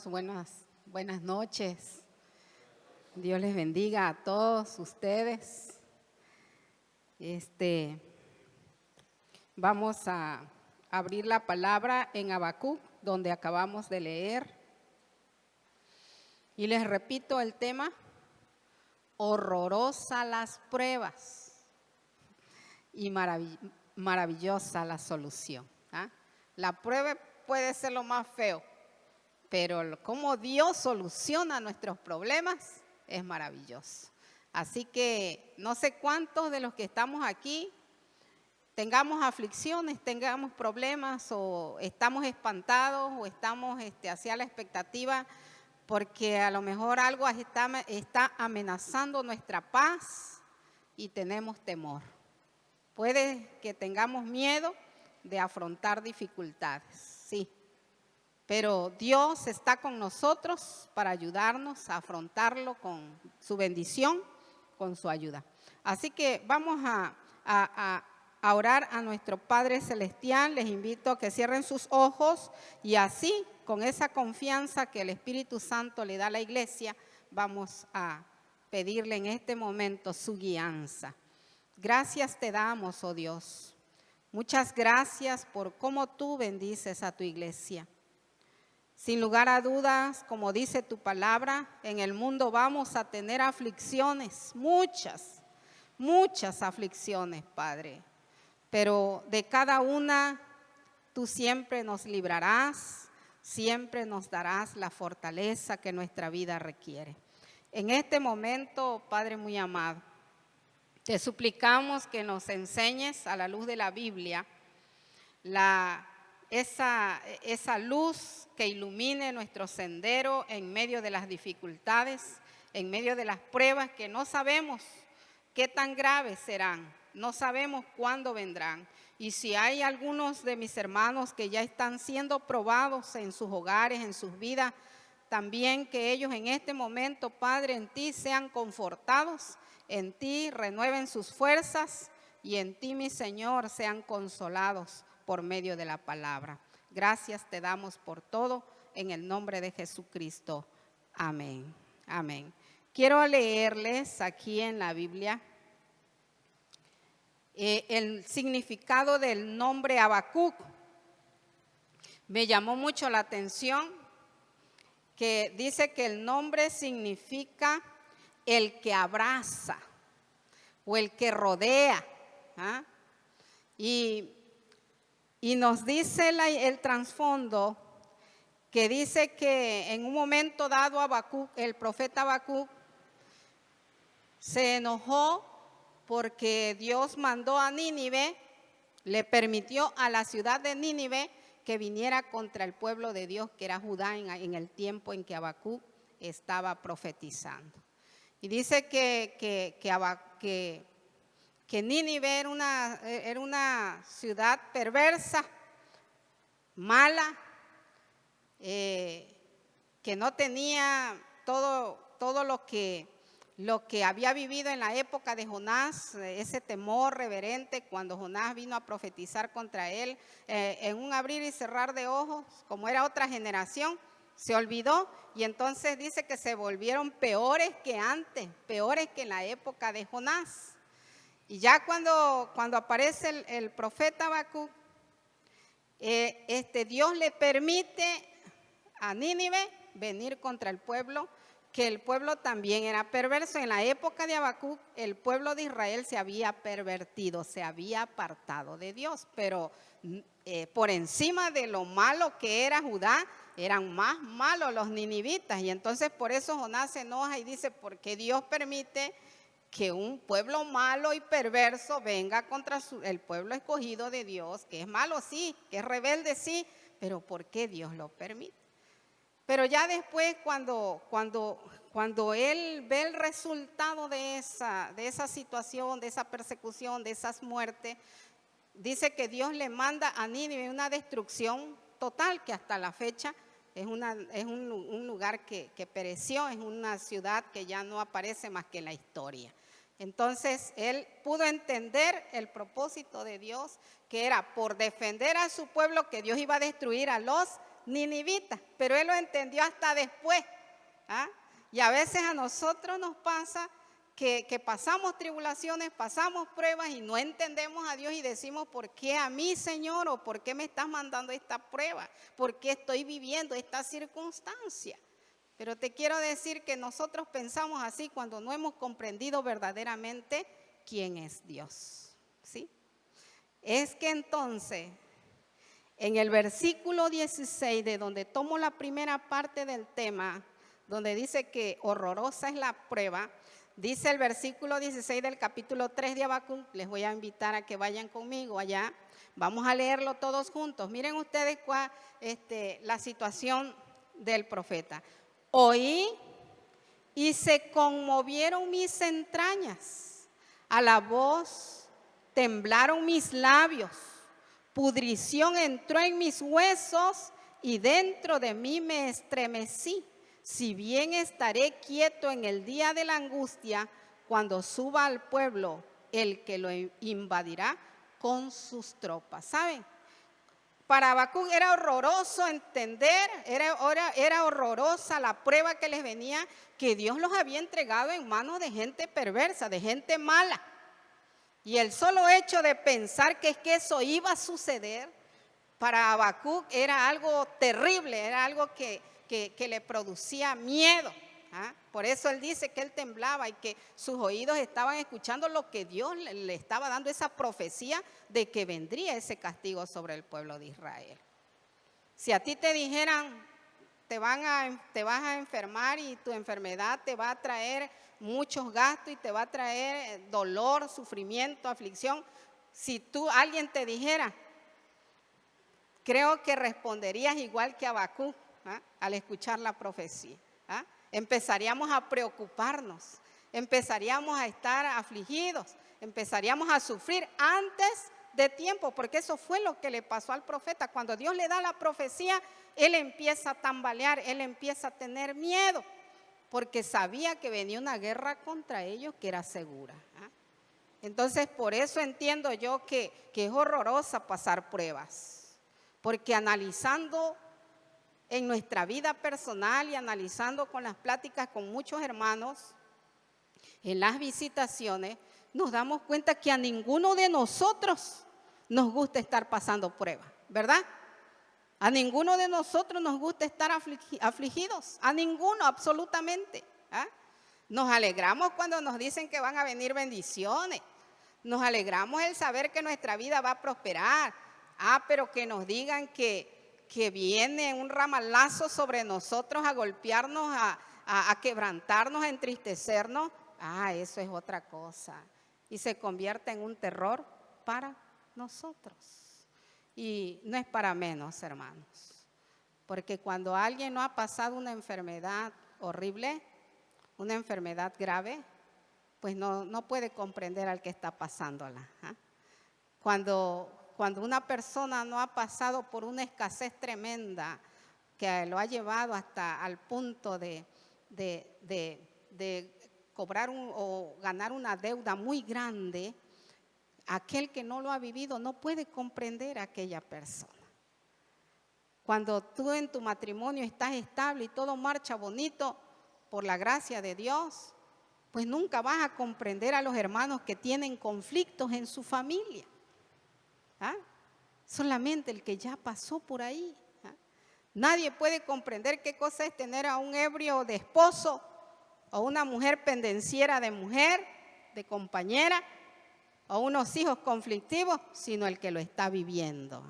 hermanos, buenas noches. Dios les bendiga a todos ustedes. Vamos a abrir la palabra en Habacuc, donde acabamos de leer. Y les repito el tema: horrorosa las pruebas y maravillosa la solución. La prueba puede ser lo más feo, pero cómo Dios soluciona nuestros problemas es maravilloso. Así que no sé cuántos de los que estamos aquí tengamos aflicciones, tengamos problemas, o estamos espantados, o estamos hacia la expectativa, porque a lo mejor algo está amenazando nuestra paz y tenemos temor. Puede que tengamos miedo de afrontar dificultades, sí. Pero Dios está con nosotros para ayudarnos a afrontarlo con su bendición, con su ayuda. Así que vamos a orar a nuestro Padre Celestial. Les invito a que cierren sus ojos y así, con esa confianza que el Espíritu Santo le da a la iglesia, vamos a pedirle en este momento su guianza. Gracias te damos, oh Dios. Muchas gracias por cómo tú bendices a tu iglesia. Sin lugar a dudas, como dice tu palabra, en el mundo vamos a tener aflicciones, muchas aflicciones, Padre. Pero de cada una, tú siempre nos librarás, siempre nos darás la fortaleza que nuestra vida requiere. En este momento, Padre muy amado, te suplicamos que nos enseñes a la luz de la Biblia esa luz que ilumine nuestro sendero en medio de las dificultades, en medio de las pruebas que no sabemos qué tan graves serán, no sabemos cuándo vendrán. Y si hay algunos de mis hermanos que ya están siendo probados en sus hogares, en sus vidas, también que ellos en este momento, Padre, en ti sean confortados, en ti renueven sus fuerzas y en ti, mi Señor, sean consolados por medio de la palabra. Gracias te damos por todo, en el nombre de Jesucristo. Amén. Amén. Quiero leerles aquí en la Biblia el significado del nombre Habacuc. Me llamó mucho la atención que dice que el nombre significa el que abraza o el que rodea. Y nos dice el trasfondo que dice que en un momento dado Habacuc, el profeta Habacuc, se enojó porque Dios mandó a Nínive, le permitió a la ciudad de Nínive que viniera contra el pueblo de Dios, que era Judá, en el tiempo en que Habacuc estaba profetizando. Y dice que Nínive era una ciudad perversa, mala, que no tenía todo lo que había vivido en la época de Jonás, ese temor reverente cuando Jonás vino a profetizar contra él, en un abrir y cerrar de ojos, como era otra generación, se olvidó, y entonces dice que se volvieron peores que antes, peores que en la época de Jonás. Y ya cuando aparece el profeta Habacuc, Dios le permite a Nínive venir contra el pueblo, que el pueblo también era perverso. En la época de Habacuc, el pueblo de Israel se había pervertido, se había apartado de Dios, pero por encima de lo malo que era Judá, eran más malos los ninivitas. Y entonces por eso Jonás se enoja y dice: ¿por qué Dios permite que un pueblo malo y perverso venga contra el pueblo escogido de Dios, que es malo sí, que es rebelde sí, pero ¿por qué Dios lo permite? Pero ya después cuando él ve el resultado de esa situación, de esa persecución, de esas muertes, dice que Dios le manda a Nínive una destrucción total, que hasta la fecha es un lugar que pereció, es una ciudad que ya no aparece más que en la historia. Entonces él pudo entender el propósito de Dios, que era por defender a su pueblo, que Dios iba a destruir a los ninivita, pero él lo entendió hasta después. Y a veces a nosotros nos pasa que pasamos tribulaciones, pasamos pruebas y no entendemos a Dios y decimos, ¿por qué a mí, Señor? ¿O por qué me estás mandando esta prueba? ¿Por qué estoy viviendo esta circunstancia? Pero te quiero decir que nosotros pensamos así cuando no hemos comprendido verdaderamente quién es Dios, ¿sí? Es que entonces, en el versículo 16, de donde tomo la primera parte del tema, donde dice que horrorosa es la prueba, dice el versículo 16 del capítulo 3 de Habacuc. Les voy a invitar a que vayan conmigo allá. Vamos a leerlo todos juntos. Miren ustedes la situación del profeta. Oí y se conmovieron mis entrañas. A la voz temblaron mis labios. Pudrición entró en mis huesos y dentro de mí me estremecí. Si bien estaré quieto en el día de la angustia, cuando suba al pueblo el que lo invadirá con sus tropas. ¿Saben? Para Habacuc era horroroso entender, era horrorosa la prueba que les venía, que Dios los había entregado en manos de gente perversa, de gente mala. Y el solo hecho de pensar que eso iba a suceder, para Habacuc era algo terrible, era algo que le producía miedo. Por eso él dice que él temblaba y que sus oídos estaban escuchando lo que Dios le estaba dando, esa profecía de que vendría ese castigo sobre el pueblo de Israel. Si a ti te dijeran, te vas a enfermar y tu enfermedad te va a traer muchos gastos y te va a traer dolor, sufrimiento, aflicción, si alguien te dijera, creo que responderías igual que Habacuc al escuchar la profecía. Empezaríamos a preocuparnos, empezaríamos a estar afligidos, empezaríamos a sufrir antes de tiempo, porque eso fue lo que le pasó al profeta. Cuando Dios le da la profecía, él empieza a tambalear, él empieza a tener miedo, porque sabía que venía una guerra contra ellos que era segura. Entonces, por eso entiendo yo que es horrorosa pasar pruebas, porque analizando en nuestra vida personal y analizando con las pláticas con muchos hermanos, en las visitaciones, nos damos cuenta que a ninguno de nosotros nos gusta estar pasando pruebas, ¿verdad? A ninguno de nosotros nos gusta estar afligidos, a ninguno, absolutamente. Nos alegramos cuando nos dicen que van a venir bendiciones, nos alegramos el saber que nuestra vida va a prosperar, pero que nos digan que viene un ramalazo sobre nosotros a golpearnos, a quebrantarnos, a entristecernos, eso es otra cosa. Y se convierte en un terror para nosotros. Y no es para menos, hermanos. Porque cuando alguien no ha pasado una enfermedad horrible, una enfermedad grave, pues no puede comprender al que está pasándola. Cuando una persona no ha pasado por una escasez tremenda que lo ha llevado hasta al punto de cobrar o ganar una deuda muy grande, aquel que no lo ha vivido no puede comprender a aquella persona. Cuando tú en tu matrimonio estás estable y todo marcha bonito por la gracia de Dios, pues nunca vas a comprender a los hermanos que tienen conflictos en su familia. Solamente el que ya pasó por ahí. Nadie puede comprender qué cosa es tener a un ebrio de esposo o una mujer pendenciera de mujer, de compañera, o unos hijos conflictivos, sino el que lo está viviendo.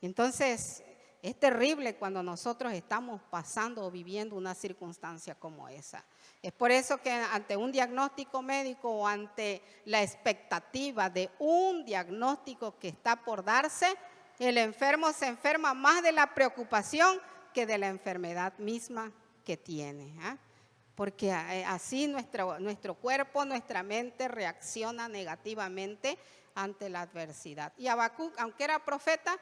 Entonces, es terrible cuando nosotros estamos pasando o viviendo una circunstancia como esa. Es por eso que ante un diagnóstico médico o ante la expectativa de un diagnóstico que está por darse, el enfermo se enferma más de la preocupación que de la enfermedad misma que tiene. Porque así nuestro cuerpo, nuestra mente reacciona negativamente ante la adversidad. Y Habacuc, aunque era profeta,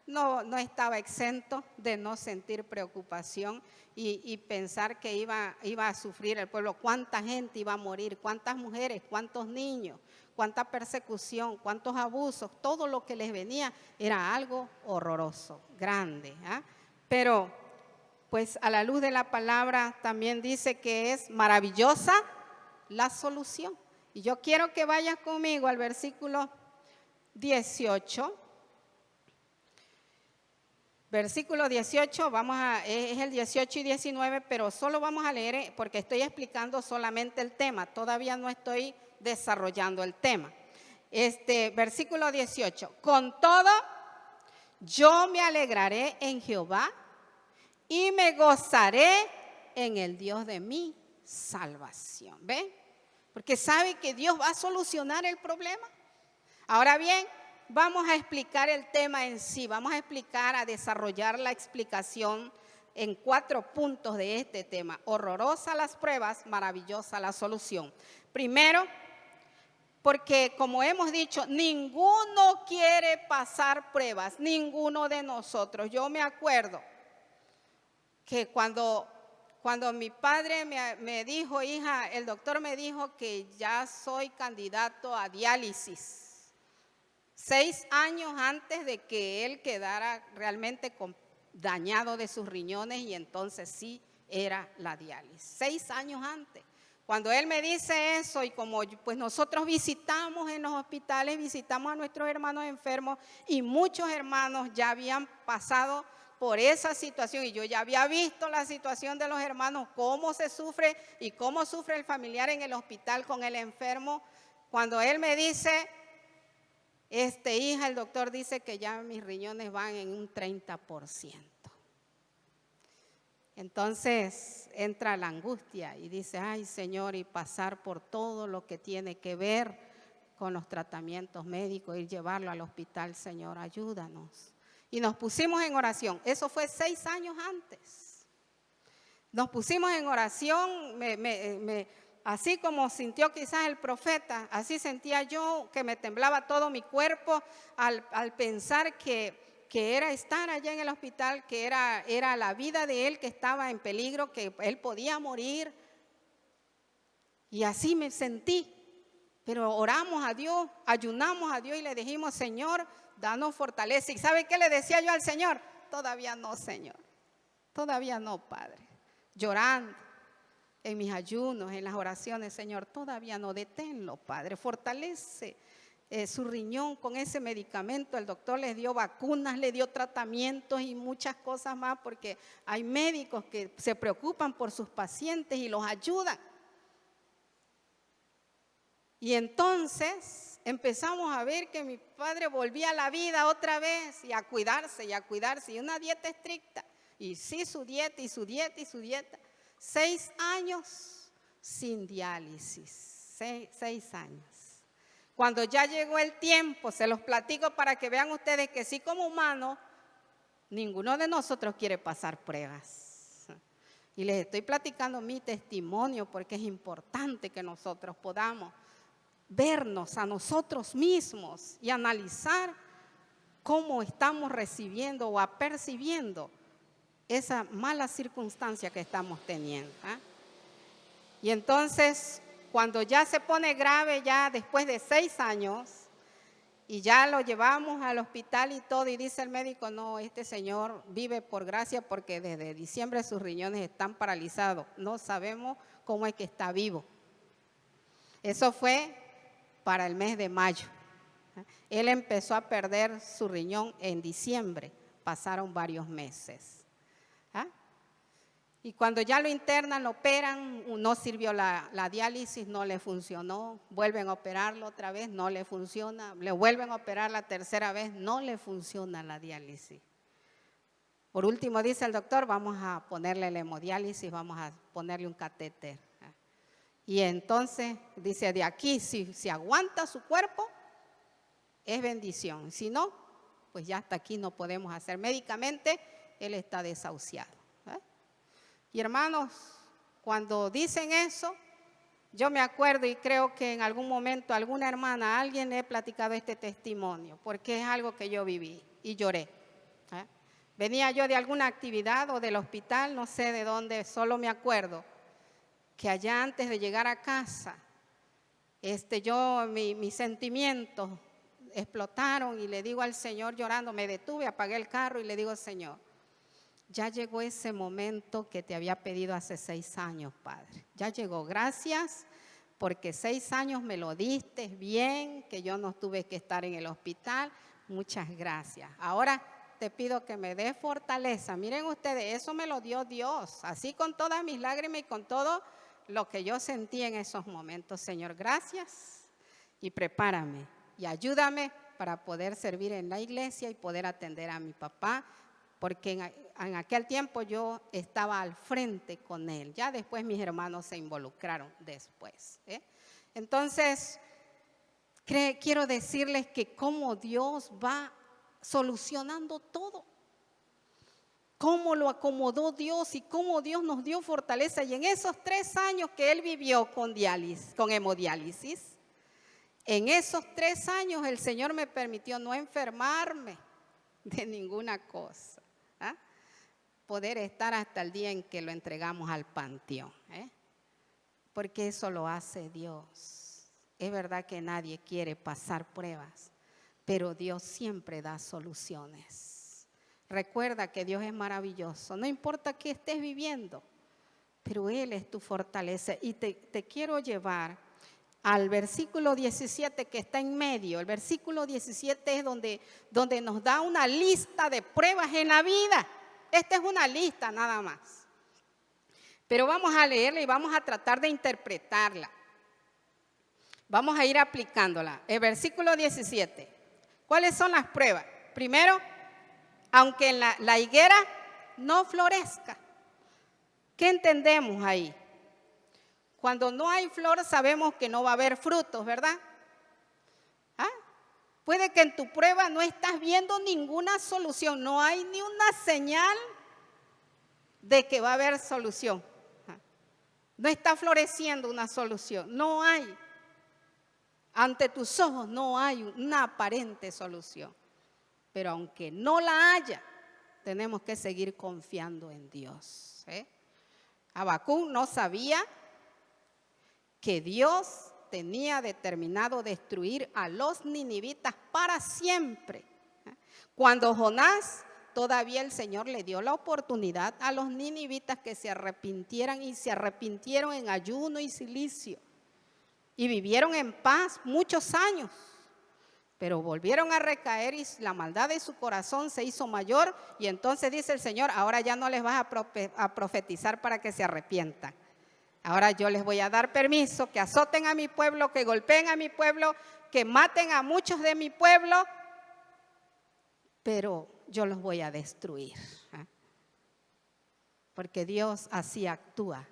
no estaba exento de no sentir preocupación y pensar que iba a sufrir el pueblo. ¿Cuánta gente iba a morir? ¿Cuántas mujeres? ¿Cuántos niños? cuánta persecución, cuántos abusos, todo lo que les venía era algo horroroso, grande. Pero pues a la luz de la palabra también dice que es maravillosa la solución. Y yo quiero que vayas conmigo al versículo 18. Versículo 18, es el 18 y 19, pero solo vamos a leer porque estoy explicando solamente el tema, todavía no estoy desarrollando el tema. Versículo 18, con todo yo me alegraré en Jehová y me gozaré en el Dios de mi salvación. ¿Ven? Porque sabe que Dios va a solucionar el problema. Ahora bien, vamos a explicar el tema en sí, vamos a desarrollar la explicación en 4 puntos de este tema. Horrorosa las pruebas, maravillosa la solución. Primero, porque como hemos dicho, ninguno quiere pasar pruebas, ninguno de nosotros. Yo me acuerdo que cuando mi padre me dijo, hija, el doctor me dijo que ya soy candidato a diálisis. 6 años antes de que él quedara realmente dañado de sus riñones y entonces sí era la diálisis. 6 años antes. Cuando él me dice eso y como pues nosotros visitamos en los hospitales, visitamos a nuestros hermanos enfermos y muchos hermanos ya habían pasado por esa situación y yo ya había visto la situación de los hermanos, cómo se sufre y cómo sufre el familiar en el hospital con el enfermo. Cuando él me dice, hija, el doctor dice que ya mis riñones van en un 30%. Entonces entra la angustia y dice, ay Señor, y pasar por todo lo que tiene que ver con los tratamientos médicos y llevarlo al hospital, Señor, ayúdanos. Y nos pusimos en oración, eso fue 6 años antes. Nos pusimos en oración, así como sintió quizás el profeta, así sentía yo que me temblaba todo mi cuerpo al pensar que era estar allá en el hospital, que era la vida de él que estaba en peligro, que él podía morir. Y así me sentí. Pero oramos a Dios, ayunamos a Dios y le dijimos, Señor, danos fortaleza. ¿Y sabe qué le decía yo al Señor? Todavía no, Señor. Todavía no, Padre. Llorando en mis ayunos, en las oraciones, Señor, todavía no, deténlo, Padre. Fortalece su riñón con ese medicamento. El doctor les dio vacunas, le dio tratamientos y muchas cosas más, porque hay médicos que se preocupan por sus pacientes y los ayudan. Y entonces empezamos a ver que mi padre volvía a la vida otra vez y a cuidarse y una dieta estricta. Y sí, su dieta y su dieta y su dieta. 6 años sin diálisis, 6 años. Cuando ya llegó el tiempo, se los platico para que vean ustedes que sí, como humanos, ninguno de nosotros quiere pasar pruebas. Y les estoy platicando mi testimonio porque es importante que nosotros podamos vernos a nosotros mismos y analizar cómo estamos recibiendo o apercibiendo esa mala circunstancia que estamos teniendo. Y entonces, cuando ya se pone grave, ya después de 6 años, y ya lo llevamos al hospital y todo, y dice el médico, no, este señor vive por gracia porque desde diciembre sus riñones están paralizados. No sabemos cómo es que está vivo. Eso fue para el mes de mayo. Él empezó a perder su riñón en diciembre, pasaron varios meses. Y cuando ya lo internan, lo operan, no sirvió la diálisis, no le funcionó, vuelven a operarlo otra vez, no le funciona, le vuelven a operar la tercera vez, no le funciona la diálisis. Por último dice el doctor, vamos a ponerle la hemodiálisis, vamos a ponerle un catéter. Y entonces dice, de aquí, si aguanta su cuerpo, es bendición. Si no, pues ya hasta aquí no podemos hacer. Médicamente, él está desahuciado. Y hermanos, cuando dicen eso, yo me acuerdo y creo que en algún momento alguna hermana, a alguien le he platicado este testimonio, porque es algo que yo viví y lloré. Venía yo de alguna actividad o del hospital, no sé de dónde, solo me acuerdo que allá antes de llegar a casa, mis sentimientos explotaron y le digo al Señor llorando, me detuve, apagué el carro y le digo, Señor, ya llegó ese momento que te había pedido hace 6 años, Padre. Ya llegó, gracias, porque 6 años me lo diste bien, que yo no tuve que estar en el hospital. Muchas gracias. Ahora te pido que me dé fortaleza. Miren ustedes, eso me lo dio Dios, así con todas mis lágrimas y con todo lo que yo sentí en esos momentos. Señor, gracias y prepárame y ayúdame para poder servir en la iglesia y poder atender a mi papá, porque en aquel tiempo yo estaba al frente con él. Ya después mis hermanos se involucraron después. Entonces, quiero decirles que cómo Dios va solucionando todo. Cómo lo acomodó Dios y cómo Dios nos dio fortaleza. Y en esos 3 años que él vivió con hemodiálisis, en esos 3 años el Señor me permitió no enfermarme de ninguna cosa. Poder estar hasta el día en que lo entregamos al panteón. Porque eso lo hace Dios. Es verdad que nadie quiere pasar pruebas, pero Dios siempre da soluciones. Recuerda que Dios es maravilloso. No importa qué estés viviendo, pero Él es tu fortaleza. Y te quiero llevar al versículo 17 que está en medio. El versículo 17 es donde nos da una lista de pruebas en la vida. Esta es una lista nada más. Pero vamos a leerla y vamos a tratar de interpretarla. Vamos a ir aplicándola. El versículo 17. ¿Cuáles son las pruebas? Primero, aunque la higuera no florezca. ¿Qué entendemos ahí? Cuando no hay flor sabemos que no va a haber frutos, ¿verdad? Puede que en tu prueba no estás viendo ninguna solución, no hay ni una señal de que va a haber solución. No está floreciendo una solución, no hay. Ante tus ojos no hay una aparente solución. Pero aunque no la haya, tenemos que seguir confiando en Dios. Habacuc no sabía que Dios tenía determinado destruir a los ninivitas para siempre. Cuando Jonás, todavía el Señor le dio la oportunidad a los ninivitas que se arrepintieran y se arrepintieron en ayuno y cilicio. Y vivieron en paz muchos años. Pero volvieron a recaer y la maldad de su corazón se hizo mayor. Y entonces dice el Señor, ahora ya no les vas a profetizar para que se arrepientan. Ahora yo les voy a dar permiso que azoten a mi pueblo, que golpeen a mi pueblo, que maten a muchos de mi pueblo, pero yo los voy a destruir. Porque Dios así actúa.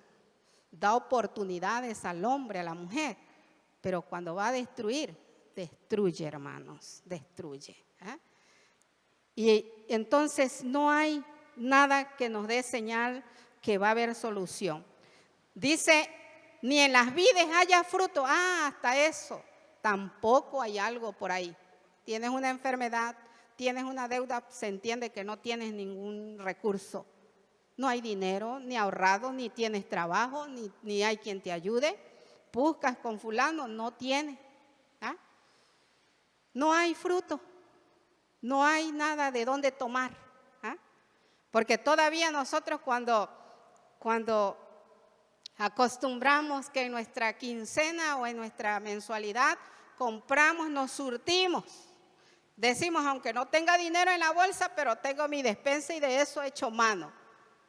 Da oportunidades al hombre, a la mujer, pero cuando va a destruir, destruye, hermanos, destruye. Y entonces no hay nada que nos dé señal que va a haber solución. Dice, ni en las vides haya fruto. Hasta eso, tampoco hay algo por ahí. Tienes una enfermedad, tienes una deuda, se entiende que no tienes ningún recurso. No hay dinero, ni ahorrado, ni tienes trabajo, ni hay quien te ayude. Buscas con fulano, no tienes. No hay fruto, no hay nada de dónde tomar. Porque todavía nosotros cuando acostumbramos que en nuestra quincena o en nuestra mensualidad compramos, nos surtimos. Decimos, aunque no tenga dinero en la bolsa, pero tengo mi despensa y de eso he hecho mano.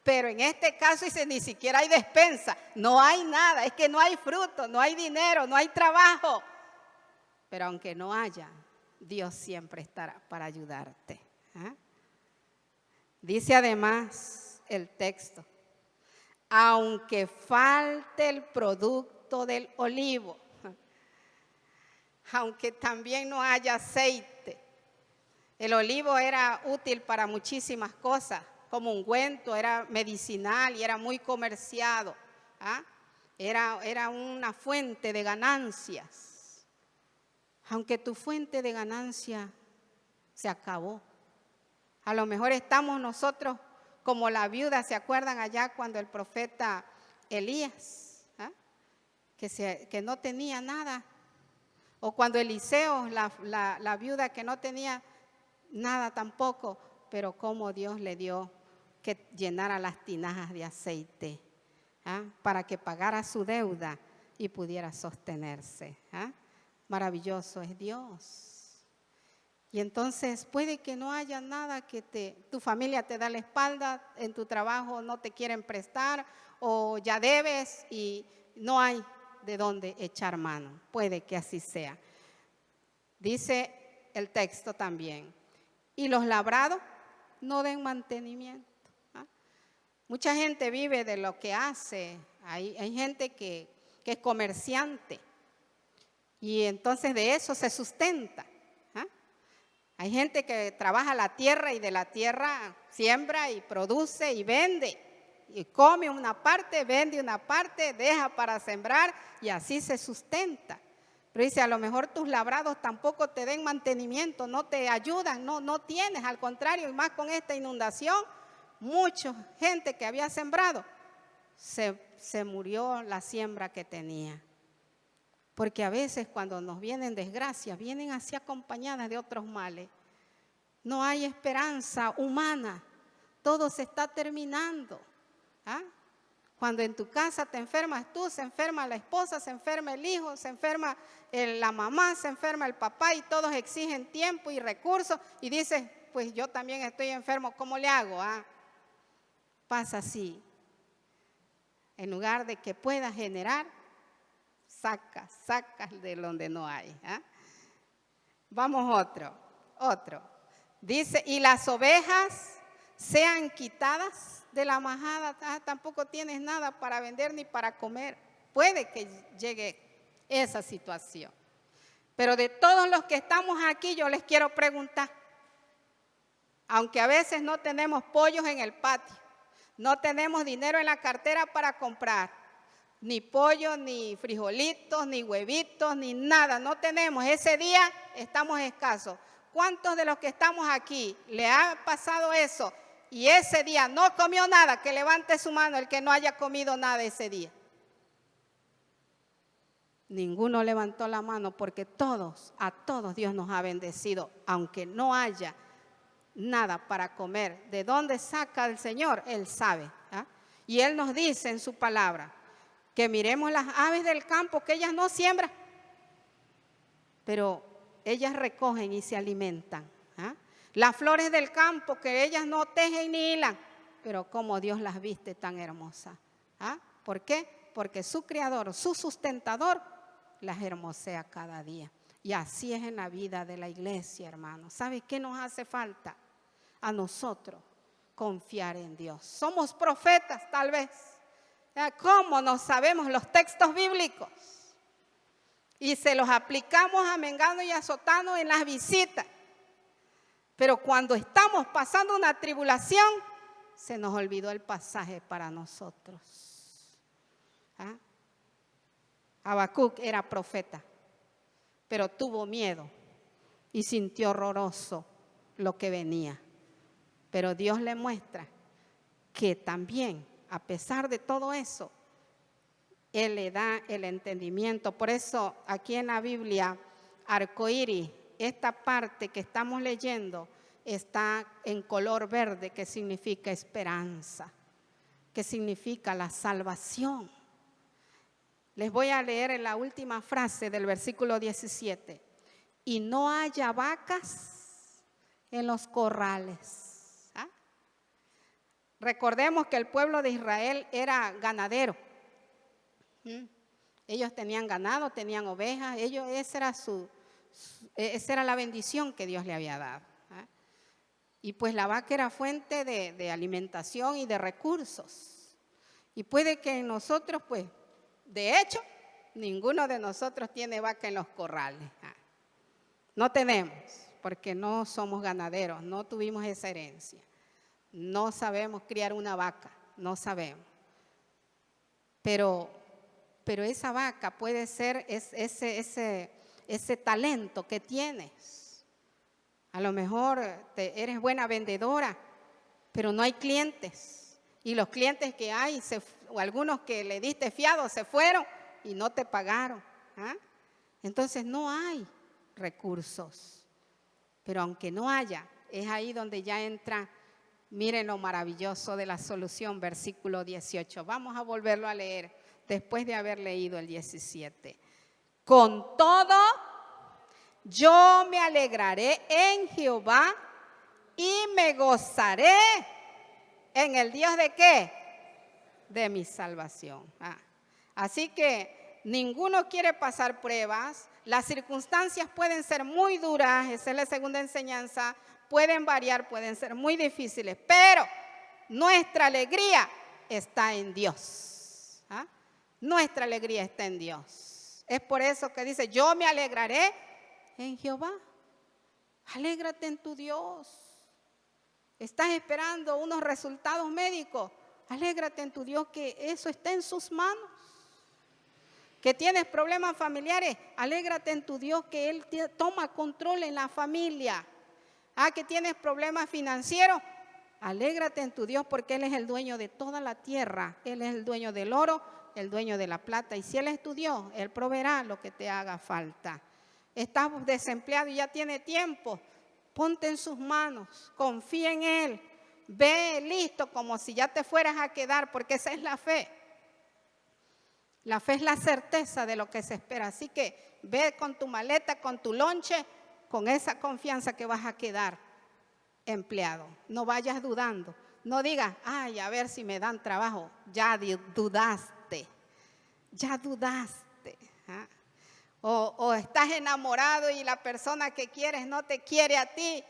Pero en este caso dice, ni siquiera hay despensa, no hay nada, es que no hay fruto, no hay dinero, no hay trabajo. Pero aunque no haya, Dios siempre estará para ayudarte. Dice además el texto, aunque falte el producto del olivo, aunque también no haya aceite. El olivo era útil para muchísimas cosas, como ungüento, era medicinal y era muy comerciado. Era una fuente de ganancias. Aunque tu fuente de ganancia se acabó. A lo mejor estamos nosotros como la viuda, ¿se acuerdan allá cuando el profeta Elías, que no tenía nada? O cuando Eliseo, la viuda que no tenía nada tampoco, pero cómo Dios le dio que llenara las tinajas de aceite, para que pagara su deuda y pudiera sostenerse. Maravilloso es Dios. Y entonces puede que no haya nada que tu familia te da la espalda, en tu trabajo no te quieren prestar o ya debes y no hay de dónde echar mano. Puede que así sea. Dice el texto también, y los labrados no den mantenimiento. Mucha gente vive de lo que hace. Hay gente que es comerciante y entonces de eso se sustenta. Hay gente que trabaja la tierra y de la tierra siembra y produce y vende. Y come una parte, vende una parte, deja para sembrar y así se sustenta. Pero dice, a lo mejor tus labrados tampoco te den mantenimiento, no te ayudan, no tienes, al contrario, y más con esta inundación, mucha gente que había sembrado, se murió la siembra que tenía. Porque a veces cuando nos vienen desgracias, vienen así acompañadas de otros males. No hay esperanza humana, todo se está terminando. Cuando en tu casa te enfermas tú, se enferma la esposa, se enferma el hijo, se enferma la mamá, se enferma el papá y todos exigen tiempo y recursos y dices, pues yo también estoy enfermo, ¿cómo le hago? Pasa así. En lugar de que puedas generar, sacas de donde no hay. Vamos otro. Dice, y las ovejas sean quitadas de la majada. Tampoco tienes nada para vender ni para comer. Puede que llegue esa situación. Pero de todos los que estamos aquí, yo les quiero preguntar, aunque a veces no tenemos pollos en el patio, no tenemos dinero en la cartera para comprar, ni pollo, ni frijolitos, ni huevitos, ni nada, no tenemos. Ese día estamos escasos. ¿Cuántos de los que estamos aquí le ha pasado eso y ese día no comió nada? Que levante su mano el que no haya comido nada ese día. Ninguno levantó la mano porque a todos Dios nos ha bendecido, aunque no haya nada para comer. ¿De dónde saca el Señor? Él sabe. Y Él nos dice en su palabra que miremos las aves del campo, que ellas no siembran, pero ellas recogen y se alimentan. Las flores del campo, que ellas no tejen ni hilan, pero como Dios las viste tan hermosas. ¿Por qué? Porque su creador, su sustentador, las hermosea cada día. Y así es en la vida de la iglesia, hermanos. ¿Sabe qué nos hace falta? A nosotros confiar en Dios. Somos profetas, tal vez. ¿Cómo no sabemos los textos bíblicos? Y se los aplicamos a mengano y a sotano en las visitas. Pero cuando estamos pasando una tribulación, se nos olvidó el pasaje para nosotros. Habacuc era profeta, pero tuvo miedo y sintió horroroso lo que venía. Pero Dios le muestra que también, a pesar de todo eso, Él le da el entendimiento. Por eso aquí en la Biblia, arcoíris, esta parte que estamos leyendo está en color verde, que significa esperanza, que significa la salvación. Les voy a leer en la última frase del versículo 17. Y no haya vacas en los corrales. Recordemos que el pueblo de Israel era ganadero. Ellos tenían ganado, tenían ovejas. Esa era la bendición que Dios le había dado. Y pues la vaca era fuente de alimentación y de recursos. Y puede que nosotros, pues, de hecho, ninguno de nosotros tiene vaca en los corrales. No tenemos, porque no somos ganaderos, no tuvimos esa herencia. No sabemos criar una vaca, no sabemos. Pero esa vaca puede ser ese talento que tienes. A lo mejor eres buena vendedora, pero no hay clientes. Y los clientes que hay, o algunos que le diste fiado, se fueron y no te pagaron. Entonces no hay recursos. Pero aunque no haya, es ahí donde ya entra, miren lo maravilloso de la solución, versículo 18. Vamos a volverlo a leer después de haber leído el 17. Con todo, yo me alegraré en Jehová y me gozaré en el Dios ¿de qué? De mi salvación. Así que ninguno quiere pasar pruebas. Las circunstancias pueden ser muy duras, esa es la segunda enseñanza, pueden variar, pueden ser muy difíciles, pero nuestra alegría está en Dios. Nuestra alegría está en Dios. Es por eso que dice, yo me alegraré en Jehová. Alégrate en tu Dios. Estás esperando unos resultados médicos. Alégrate en tu Dios que eso está en sus manos. Que tienes problemas familiares, alégrate en tu Dios que Él toma control en la familia. Que tienes problemas financieros, alégrate en tu Dios porque Él es el dueño de toda la tierra. Él es el dueño del oro, el dueño de la plata. Y si Él es tu Dios, Él proveerá lo que te haga falta. Estás desempleado y ya tiene tiempo, ponte en sus manos, confía en Él. Ve listo como si ya te fueras a quedar, porque esa es la fe. La fe es la certeza de lo que se espera. Así que ve con tu maleta, con tu lonche, con esa confianza que vas a quedar empleado. No vayas dudando. No digas, ay, a ver si me dan trabajo. Ya dudaste. Ya dudaste. O estás enamorado y la persona que quieres no te quiere a ti.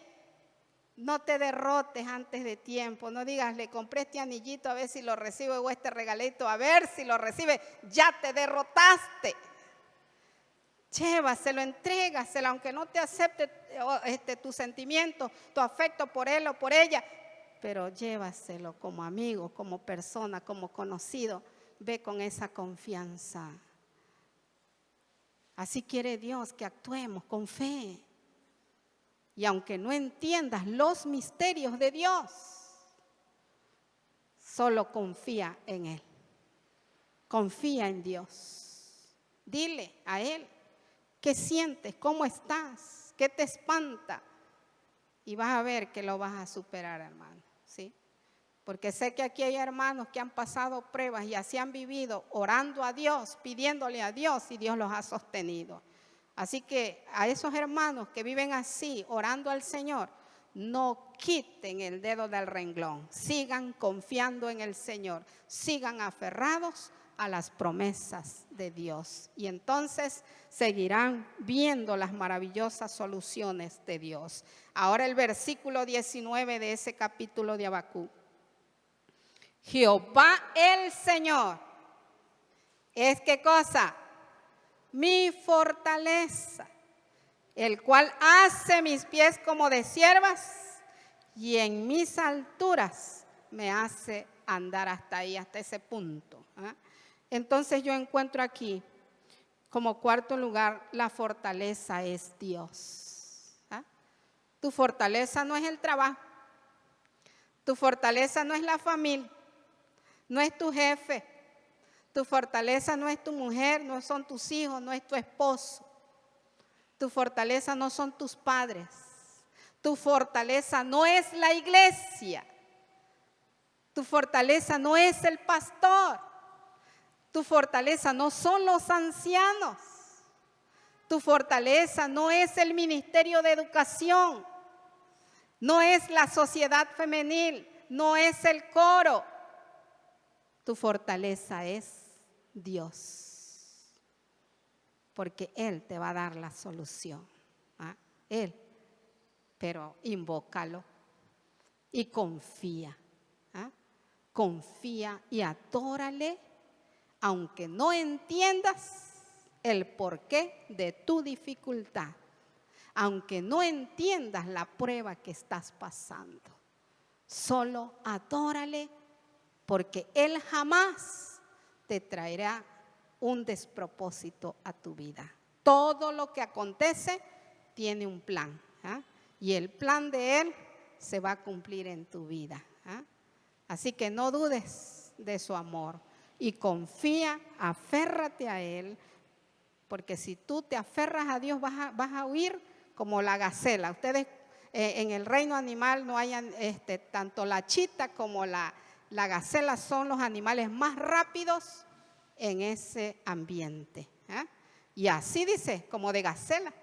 No te derrotes antes de tiempo. No digas, le compré este anillito a ver si lo recibe o este regalito a ver si lo recibe. Ya te derrotaste. Llévaselo, entrégaselo, aunque no te acepte tu sentimiento, tu afecto por él o por ella. Pero llévaselo como amigo, como persona, como conocido. Ve con esa confianza. Así quiere Dios que actuemos con fe. Y aunque no entiendas los misterios de Dios, solo confía en Él. Confía en Dios. Dile a Él qué sientes, cómo estás, qué te espanta. Y vas a ver que lo vas a superar, hermano. ¿Sí? Porque sé que aquí hay hermanos que han pasado pruebas y así han vivido orando a Dios, pidiéndole a Dios y Dios los ha sostenido. Así que a esos hermanos que viven así, orando al Señor, no quiten el dedo del renglón. Sigan confiando en el Señor. Sigan aferrados a las promesas de Dios. Y entonces seguirán viendo las maravillosas soluciones de Dios. Ahora el versículo 19 de ese capítulo de Habacuc. Jehová el Señor es ¿qué cosa? Mi fortaleza, el cual hace mis pies como de ciervas y en mis alturas me hace andar hasta ahí, hasta ese punto. Entonces yo encuentro aquí, como cuarto lugar, la fortaleza es Dios. Tu fortaleza no es el trabajo, tu fortaleza no es la familia, no es tu jefe. Tu fortaleza no es tu mujer, no son tus hijos, no es tu esposo. Tu fortaleza no son tus padres. Tu fortaleza no es la iglesia. Tu fortaleza no es el pastor. Tu fortaleza no son los ancianos. Tu fortaleza no es el ministerio de educación. No es la sociedad femenil. No es el coro. Tu fortaleza es Dios, porque Él te va a dar la solución. Él, pero invócalo y confía. Confía y adórale, aunque no entiendas el porqué de tu dificultad, aunque no entiendas la prueba que estás pasando. Solo adórale, porque Él jamás te traerá un despropósito a tu vida. Todo lo que acontece tiene un plan. Y el plan de Él se va a cumplir en tu vida. Así que no dudes de su amor y confía, aférrate a Él, porque si tú te aferras a Dios vas a huir como la gacela. Ustedes en el reino animal no hayan tanto la chita como la gacela son los animales más rápidos en ese ambiente. Y así dice, como de gacela,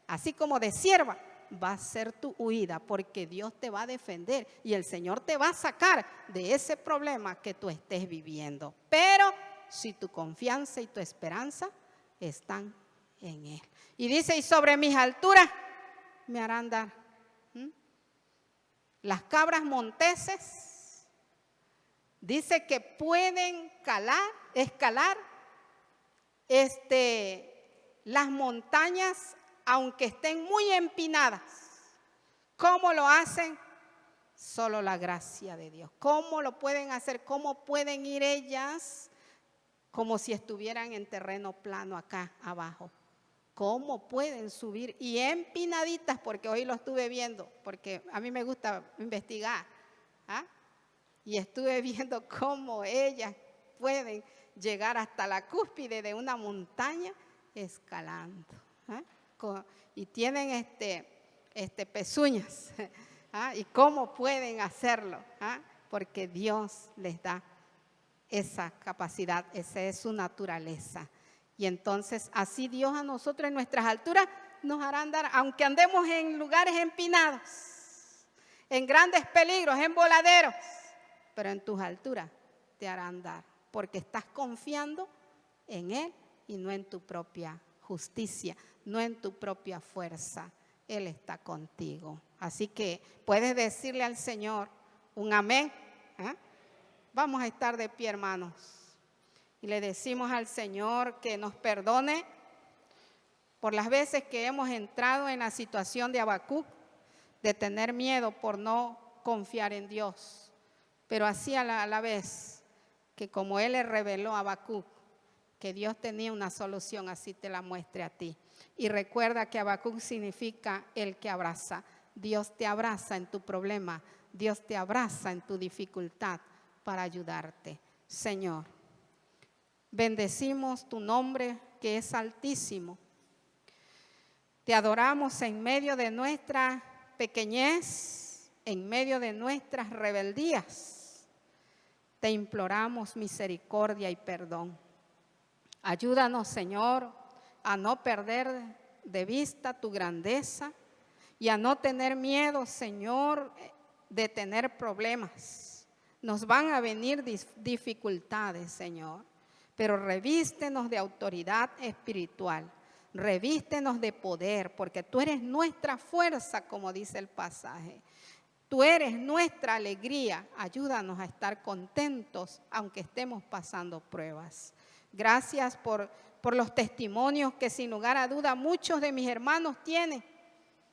así como de cierva, va a ser tu huida, porque Dios te va a defender y el Señor te va a sacar de ese problema que tú estés viviendo. Pero si tu confianza y tu esperanza están en Él. Y dice, y sobre mis alturas me hará andar. Las cabras monteses, dice que pueden escalar las montañas aunque estén muy empinadas. ¿Cómo lo hacen? Solo la gracia de Dios. ¿Cómo lo pueden hacer? ¿Cómo pueden ir ellas como si estuvieran en terreno plano acá abajo? ¿Cómo pueden subir? Y empinaditas, porque hoy lo estuve viendo, porque a mí me gusta investigar. Y estuve viendo cómo ellas pueden llegar hasta la cúspide de una montaña escalando. Y tienen pezuñas. ¿Y cómo pueden hacerlo? Porque Dios les da esa capacidad, esa es su naturaleza. Y entonces así Dios a nosotros en nuestras alturas nos hará andar, aunque andemos en lugares empinados, en grandes peligros, en voladeros, pero en tus alturas te hará andar, porque estás confiando en Él y no en tu propia justicia, no en tu propia fuerza. Él está contigo. Así que puedes decirle al Señor un amén. Vamos a estar de pie, hermanos. Y le decimos al Señor que nos perdone por las veces que hemos entrado en la situación de Habacuc, de tener miedo por no confiar en Dios. Pero así a la vez que como Él le reveló a Habacuc que Dios tenía una solución, así te la muestre a ti. Y recuerda que Habacuc significa el que abraza. Dios te abraza en tu problema, Dios te abraza en tu dificultad para ayudarte. Señor, bendecimos tu nombre que es altísimo. Te adoramos en medio de nuestra pequeñez, en medio de nuestras rebeldías. Te imploramos misericordia y perdón. Ayúdanos, Señor, a no perder de vista tu grandeza y a no tener miedo, Señor, de tener problemas. Nos van a venir dificultades, Señor, pero revístenos de autoridad espiritual, revístenos de poder, porque tú eres nuestra fuerza, como dice el pasaje. Tú eres nuestra alegría. Ayúdanos a estar contentos, aunque estemos pasando pruebas. Gracias por los testimonios que sin lugar a duda muchos de mis hermanos tienen,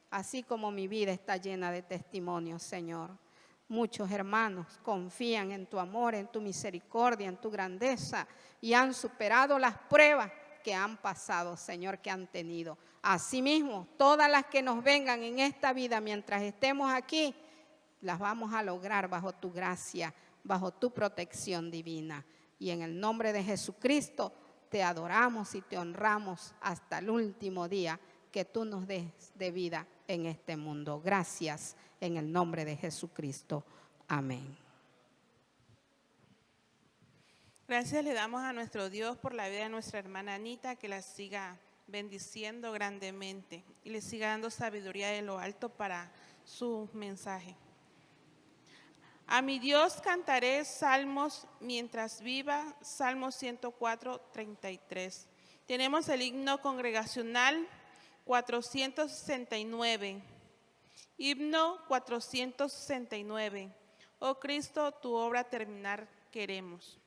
así como mi vida está llena de testimonios, Señor. Muchos hermanos confían en tu amor, en tu misericordia, en tu grandeza y han superado las pruebas que han pasado, Señor, que han tenido. Asimismo, todas las que nos vengan en esta vida mientras estemos aquí, las vamos a lograr bajo tu gracia, bajo tu protección divina. Y en el nombre de Jesucristo te adoramos y te honramos hasta el último día que tú nos des de vida en este mundo. Gracias en el nombre de Jesucristo. Amén. Gracias le damos a nuestro Dios por la vida de nuestra hermana Anita, que la siga bendiciendo grandemente y le siga dando sabiduría de lo alto para su mensaje. A mi Dios cantaré salmos mientras viva, Salmo 104, 33. Tenemos el himno congregacional 469. Himno 469. Oh Cristo, tu obra terminar queremos.